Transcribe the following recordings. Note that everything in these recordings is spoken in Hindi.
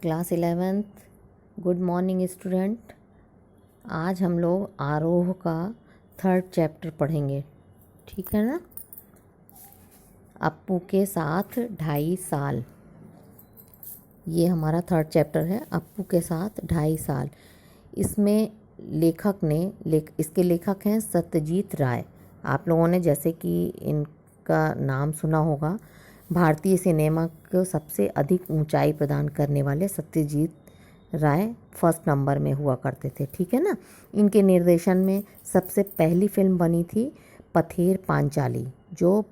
Class 11th। Good morning student. आज हम लोग आरोह का 3rd चैप्टर पढ़ेंगे, ठीक है ना। अप्पू के साथ 2.5 साल, ये हमारा 3rd चैप्टर है। अप्पू के साथ 2.5 साल। इसमें इसके लेखक हैं सत्यजीत राय। आप लोगों ने जैसे कि इनका नाम सुना होगा, भारतीय सिनेमा को सबसे अधिक ऊंचाई प्रदान करने वाले सत्यजीत राय फर्स्ट नंबर में हुआ करते थे, ठीक है ना। इनके निर्देशन में सबसे पहली फिल्म बनी थी पथेर पांचाली, जो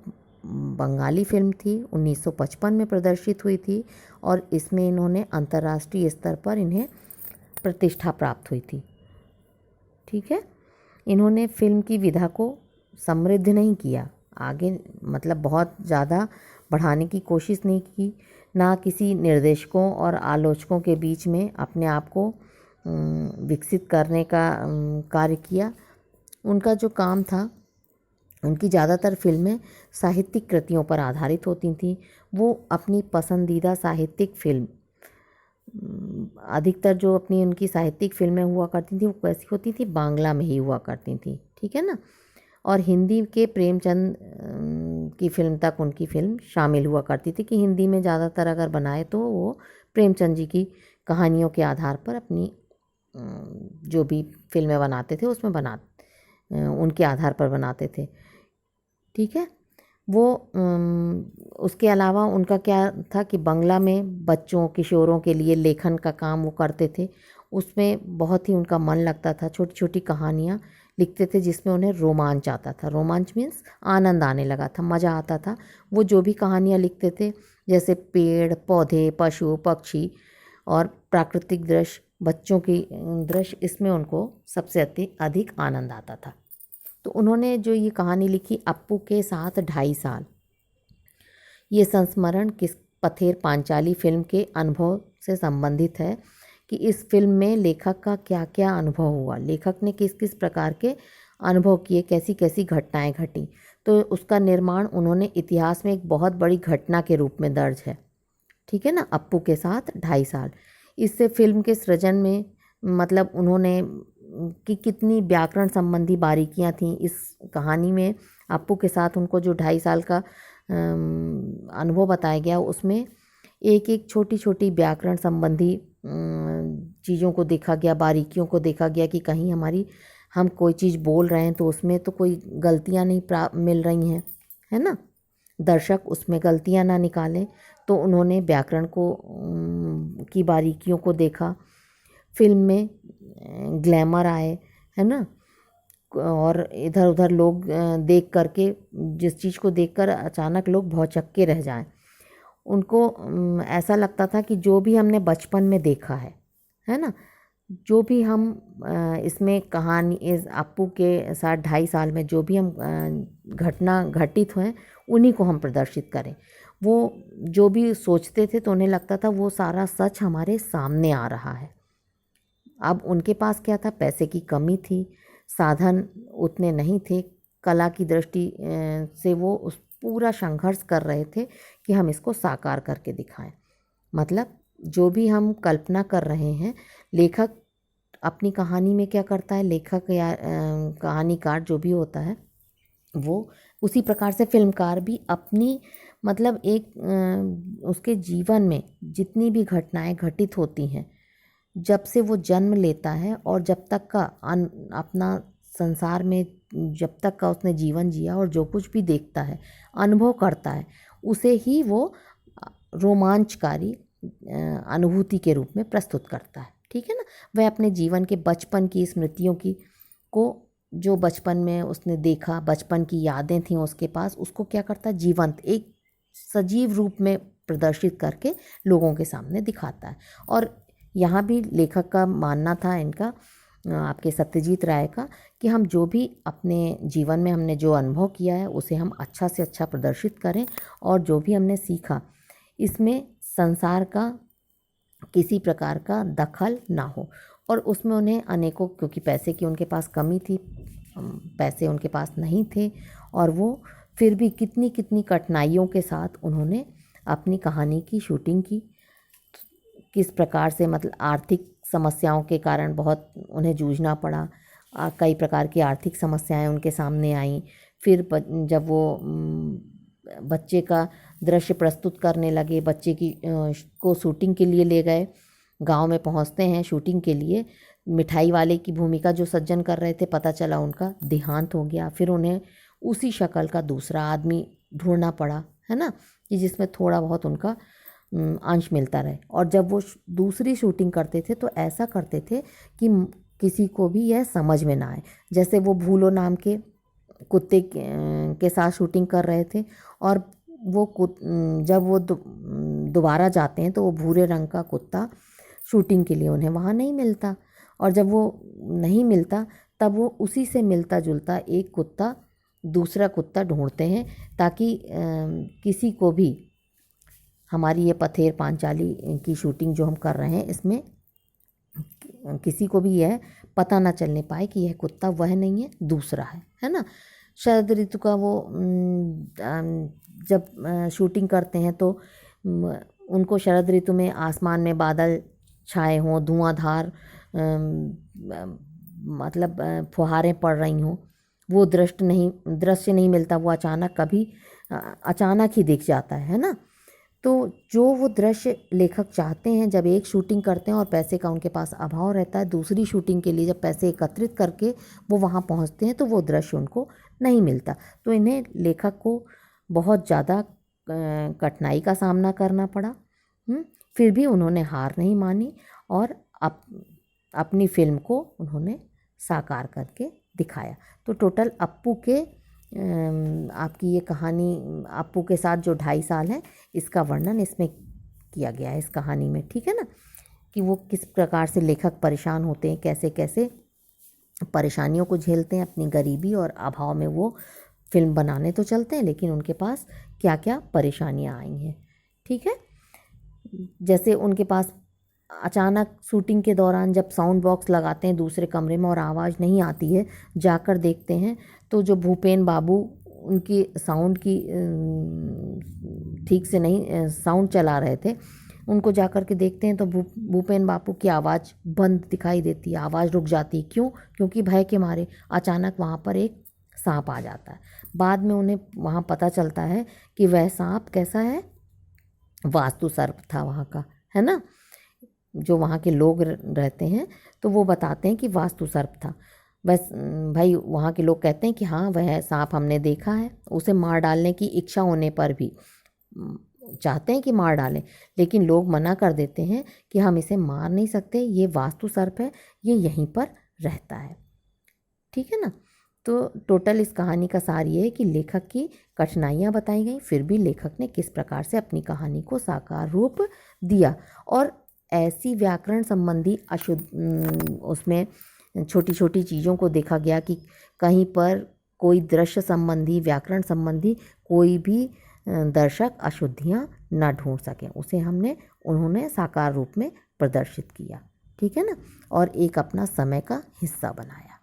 बंगाली फिल्म थी, 1955 में प्रदर्शित हुई थी और इसमें इन्होंने अंतर्राष्ट्रीय स्तर पर इन्हें प्रतिष्ठा प्राप्त हुई थी, ठीक है। इन्होंने फिल्म की विधा को समृद्ध नहीं किया, आगे मतलब बहुत ज़्यादा बढ़ाने की कोशिश नहीं की, ना किसी निर्देशकों और आलोचकों के बीच में अपने आप को विकसित करने का कार्य किया। उनका जो काम था, उनकी ज़्यादातर फिल्में साहित्यिक कृतियों पर आधारित होती थीं। वो अपनी पसंदीदा साहित्यिक फिल्म, अधिकतर जो अपनी उनकी साहित्यिक फिल्में हुआ करती थी वो कैसी होती थी, बांग्ला में ही हुआ करती थी, ठीक है ना। और हिंदी के प्रेमचंद की फिल्म तक उनकी फिल्म शामिल हुआ करती थी कि हिंदी में ज़्यादातर अगर बनाए तो वो प्रेमचंद जी की कहानियों के आधार पर अपनी जो भी फिल्में बनाते थे उसमें उनके आधार पर बनाते थे, ठीक है। वो उसके अलावा उनका क्या था कि बंगला में बच्चों किशोरों के लिए लेखन का काम वो करते थे। उसमें बहुत ही उनका मन लगता था, छोटी छोटी कहानियाँ लिखते थे जिसमें उन्हें रोमांच आता था। रोमांच मीन्स आनंद आने लगा था, मज़ा आता था। वो जो भी कहानियाँ लिखते थे, जैसे पेड़ पौधे, पशु पक्षी और प्राकृतिक दृश्य, बच्चों की दृश्य, इसमें उनको सबसे अधिक आनंद आता था। तो उन्होंने जो ये कहानी लिखी अप्पू के साथ 2.5 साल, ये संस्मरण किस पथेर पांचाली फिल्म के अनुभव से संबंधित है कि इस फिल्म में लेखक का क्या क्या अनुभव हुआ, लेखक ने किस किस प्रकार के अनुभव किए, कैसी कैसी घटनाएं घटी। तो उसका निर्माण उन्होंने इतिहास में एक बहुत बड़ी घटना के रूप में दर्ज है, ठीक है ना। अप्पू के साथ 2.5 साल, इससे फिल्म के सृजन में मतलब उन्होंने कि कितनी व्याकरण संबंधी बारीकियां थीं इस कहानी में। अप्पू के साथ उनको जो 2.5 साल का अनुभव बताया गया, उसमें एक एक छोटी छोटी व्याकरण संबंधी चीज़ों को देखा गया, बारीकियों को देखा गया कि कहीं हम कोई चीज़ बोल रहे हैं तो उसमें तो कोई गलतियां नहीं मिल रही हैं, है ना, दर्शक उसमें गलतियां ना निकालें। तो उन्होंने व्याकरण को की बारीकियों को देखा। फिल्म में ग्लैमर आए, है ना, और इधर उधर लोग देख करके, जिस चीज़ को देखकर अचानक लोग भौचक्के रह जाएं। उनको ऐसा लगता था कि जो भी हमने बचपन में देखा है ना, जो भी हम इसमें कहानी इस अप्पू के साथ 2.5 साल में जो भी हम घटना घटित हुए उन्हीं को हम प्रदर्शित करें। वो जो भी सोचते थे तो उन्हें लगता था वो सारा सच हमारे सामने आ रहा है। अब उनके पास क्या था, पैसे की कमी थी, साधन उतने नहीं थे, कला की दृष्टि से वो उस पूरा संघर्ष कर रहे थे कि हम इसको साकार करके दिखाएं। मतलब जो भी हम कल्पना कर रहे हैं, लेखक अपनी कहानी में क्या करता है, लेखक या कहानीकार जो भी होता है वो उसी प्रकार से फिल्मकार भी अपनी मतलब एक उसके जीवन में जितनी भी घटनाएं घटित होती हैं, जब से वो जन्म लेता है और जब तक का अपना संसार में जब तक का उसने जीवन जिया और जो कुछ भी देखता है, अनुभव करता है, उसे ही वो रोमांचकारी अनुभूति के रूप में प्रस्तुत करता है, ठीक है ना। वह अपने जीवन के बचपन की स्मृतियों को जो बचपन में उसने देखा, बचपन की यादें थीं उसके पास, उसको क्या करता है, जीवंत एक सजीव रूप में प्रदर्शित करके लोगों के सामने दिखाता है। और यहाँ भी लेखक का मानना था, इनका आपके सत्यजीत राय का, कि हम जो भी अपने जीवन में हमने जो अनुभव किया है उसे हम अच्छा से अच्छा प्रदर्शित करें, और जो भी हमने सीखा इसमें संसार का किसी प्रकार का दखल ना हो। और उसमें उन्हें अनेकों, क्योंकि पैसे की उनके पास कमी थी, पैसे उनके पास नहीं थे, और वो फिर भी कितनी कितनी कठिनाइयों के साथ उन्होंने अपनी कहानी की शूटिंग की, किस प्रकार से मतलब आर्थिक समस्याओं के कारण बहुत उन्हें जूझना पड़ा। कई प्रकार की आर्थिक समस्याएं उनके सामने आईं। फिर जब वो बच्चे का दृश्य प्रस्तुत करने लगे, बच्चे की को शूटिंग के लिए ले गए, गांव में पहुंचते हैं शूटिंग के लिए। मिठाई वाले की भूमिका जो सज्जन कर रहे थे, पता चला उनका देहांत हो गया। फिर उन्हें उसी शक्ल का दूसरा आदमी ढूंढना पड़ा, है ना, कि जिसमें थोड़ा बहुत उनका अंश मिलता रहे। और जब वो दूसरी शूटिंग करते थे तो ऐसा करते थे कि किसी को भी यह समझ में ना आए। जैसे वो भूलो नाम के कुत्ते के साथ शूटिंग कर रहे थे, और वो जब वो दोबारा जाते हैं तो वो भूरे रंग का कुत्ता शूटिंग के लिए उन्हें वहाँ नहीं मिलता। और जब वो नहीं मिलता तब वो उसी से मिलता जुलता एक कुत्ता, दूसरा कुत्ता ढूंढते हैं, ताकि किसी को भी हमारी ये पथेर पांचाली की शूटिंग जो हम कर रहे हैं इसमें किसी को भी यह पता ना चलने पाए कि यह कुत्ता वह नहीं है, दूसरा है ना। शरद ऋतु का वो जब शूटिंग करते हैं तो उनको शरद ऋतु में आसमान में बादल छाए हों, धुआंधार मतलब फुहारें पड़ रही हों, वो दृश्य नहीं मिलता। वो अचानक ही दिख जाता है ना। तो जो वो दृश्य लेखक चाहते हैं, जब एक शूटिंग करते हैं और पैसे का उनके पास अभाव रहता है, दूसरी शूटिंग के लिए जब पैसे एकत्रित करके वो वहाँ पहुँचते हैं तो वो दृश्य उनको नहीं मिलता। तो इन्हें लेखक को बहुत ज़्यादा कठिनाई का सामना करना पड़ा। फिर भी उन्होंने हार नहीं मानी और अपनी फिल्म को उन्होंने साकार करके दिखाया। तो टोटल अप्पू के आपकी ये कहानी, अप्पू के साथ जो 2.5 साल है, इसका वर्णन इसमें किया गया है इस कहानी में, ठीक है ना, कि वो किस प्रकार से लेखक परेशान होते हैं, कैसे कैसे परेशानियों को झेलते हैं, अपनी गरीबी और अभाव में वो फिल्म बनाने तो चलते हैं, लेकिन उनके पास क्या क्या परेशानियां आई हैं, ठीक है। जैसे उनके पास अचानक शूटिंग के दौरान जब साउंड बॉक्स लगाते हैं दूसरे कमरे में और आवाज़ नहीं आती है, जाकर देखते हैं तो जो भूपेन बाबू उनकी साउंड की ठीक से नहीं साउंड चला रहे थे, उनको जाकर के देखते हैं तो भूपेन बाबू की आवाज़ बंद दिखाई देती है, आवाज़ रुक जाती है। क्यों? क्योंकि भय के मारे अचानक वहाँ पर एक सांप आ जाता है। बाद में उन्हें वहाँ पता चलता है कि वह सांप कैसा है, वास्तु सर्प था वहाँ का, है ना। जो वहाँ के लोग रहते हैं तो वो बताते हैं कि वास्तु सर्प था। बस भाई वहाँ के लोग कहते हैं कि हाँ वह सांप हमने देखा है। उसे मार डालने की इच्छा होने पर भी चाहते हैं कि मार डालें, लेकिन लोग मना कर देते हैं कि हम इसे मार नहीं सकते, ये वास्तु सर्प है, ये यहीं पर रहता है, ठीक है ना। तो टोटल इस कहानी का सार ये है कि लेखक की कठिनाइयाँ बताई गई, फिर भी लेखक ने किस प्रकार से अपनी कहानी को साकार रूप दिया। और ऐसी व्याकरण संबंधी उसमें छोटी छोटी चीज़ों को देखा गया कि कहीं पर कोई दृश्य संबंधी, व्याकरण संबंधी कोई भी दर्शक अशुद्धियाँ न ढूंढ सकें, उसे उन्होंने साकार रूप में प्रदर्शित किया, ठीक है ना, और एक अपना समय का हिस्सा बनाया।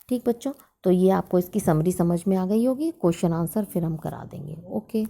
ठीक बच्चों, तो ये आपको इसकी समरी समझ में आ गई होगी। क्वेश्चन आंसर फिर हम करा देंगे। ओके।